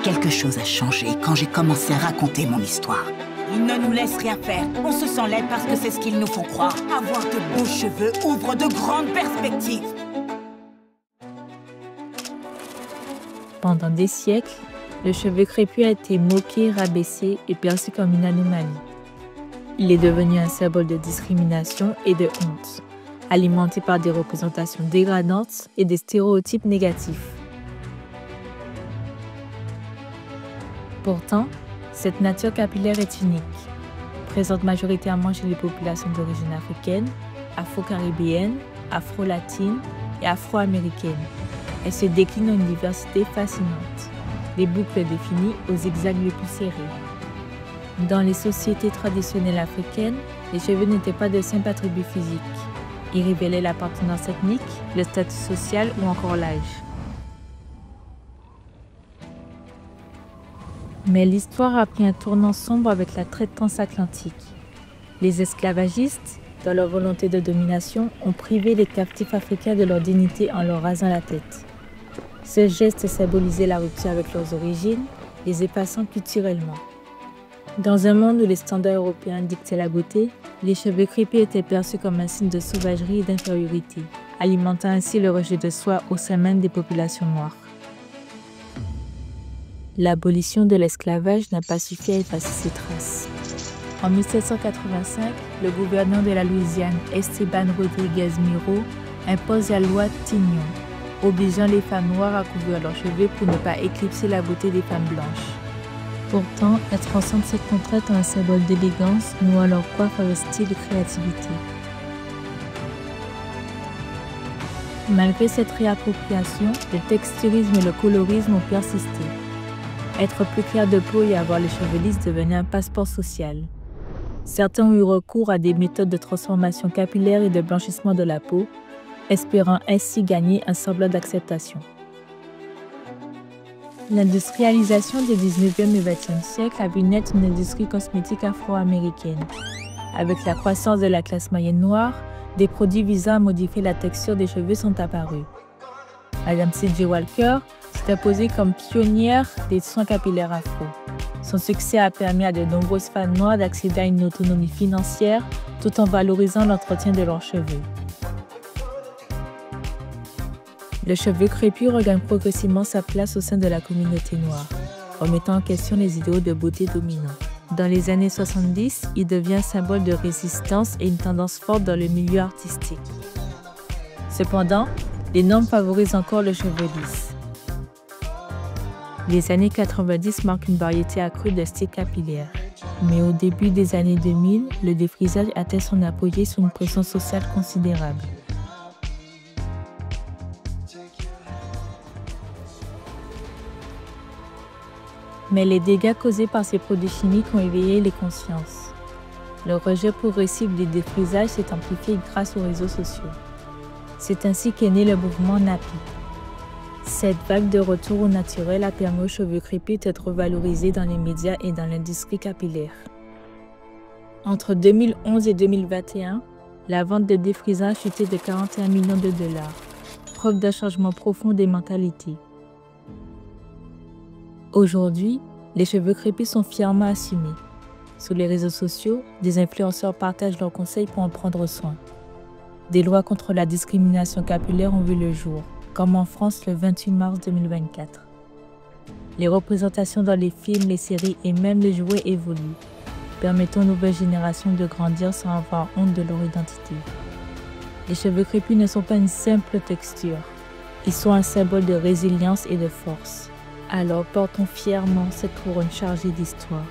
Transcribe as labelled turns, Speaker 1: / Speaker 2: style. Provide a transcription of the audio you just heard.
Speaker 1: Quelque chose a changé quand j'ai commencé à raconter mon histoire. Ils ne nous laissent rien faire. On se sent laid parce que c'est ce qu'ils nous font croire. Avoir de beaux cheveux ouvre de grandes perspectives.
Speaker 2: Pendant des siècles, le cheveu crépus a été moqué, rabaissé et perçu comme une anomalie. Il est devenu un symbole de discrimination et de honte, alimenté par des représentations dégradantes et des stéréotypes négatifs. Pourtant, cette nature capillaire est unique, présente majoritairement chez les populations d'origine africaine, afro-caribéenne, afro-latine et afro-américaine. Elle se décline en une diversité fascinante, des boucles définies aux zigzags les plus serrés. Dans les sociétés traditionnelles africaines, les cheveux n'étaient pas de simples attributs physiques. Ils révélaient l'appartenance ethnique, le statut social ou encore l'âge. Mais l'histoire a pris un tournant sombre avec la traite transatlantique. Les esclavagistes, dans leur volonté de domination, ont privé les captifs africains de leur dignité en leur rasant la tête. Ce geste symbolisait la rupture avec leurs origines, les effaçant culturellement. Dans un monde où les standards européens dictaient la beauté, les cheveux crépus étaient perçus comme un signe de sauvagerie et d'infériorité, alimentant ainsi le rejet de soi au sein même des populations noires. L'abolition de l'esclavage n'a pas suffi à effacer ces traces. En 1785, le gouverneur de la Louisiane, Esteban Rodriguez Miro, impose la loi Tignon, obligeant les femmes noires à couvrir leurs cheveux pour ne pas éclipser la beauté des femmes blanches. Pourtant, être enceinte cette contrainte a un symbole d'élégance, nouant leur coiffe à un style et créativité. Malgré cette réappropriation, le texturisme et le colorisme ont persisté. Être plus clair de peau et avoir les cheveux lisses devenait un passeport social. Certains ont eu recours à des méthodes de transformation capillaire et de blanchissement de la peau, espérant ainsi gagner un semblant d'acceptation. L'industrialisation des 19e et 20e siècles a vu naître une industrie cosmétique afro-américaine. Avec la croissance de la classe moyenne noire, des produits visant à modifier la texture des cheveux sont apparus. Madame C.J. Walker s'est imposée comme pionnière des soins capillaires afro. Son succès a permis à de nombreuses femmes noires d'accéder à une autonomie financière tout en valorisant l'entretien de leurs cheveux. Le cheveu crépus regagne progressivement sa place au sein de la communauté noire, remettant en question les idéaux de beauté dominants. Dans les années 70, il devient un symbole de résistance et une tendance forte dans le milieu artistique. Cependant, les normes favorisent encore le cheveu lisse. Les années 90 marquent une variété accrue de styles capillaires. Mais au début des années 2000, le défrisage atteint son apogée sous une pression sociale considérable. Mais les dégâts causés par ces produits chimiques ont éveillé les consciences. Le rejet progressif des défrisages s'est amplifié grâce aux réseaux sociaux. C'est ainsi qu'est né le mouvement Nappy. Cette vague de retour au naturel a permis aux cheveux crépus d'être revalorisés dans les médias et dans l'industrie capillaire. Entre 2011 et 2021, la vente de défrisage a chuté de 41 millions de dollars, preuve d'un changement profond des mentalités. Aujourd'hui, les cheveux crépus sont fièrement assumés. Sur les réseaux sociaux, des influenceurs partagent leurs conseils pour en prendre soin. Des lois contre la discrimination capillaire ont vu le jour, comme en France le 28 mars 2024. Les représentations dans les films, les séries et même les jouets évoluent, permettant aux nouvelles générations de grandir sans avoir honte de leur identité. Les cheveux crépus ne sont pas une simple texture, ils sont un symbole de résilience et de force. Alors portons fièrement cette couronne chargée d'histoire.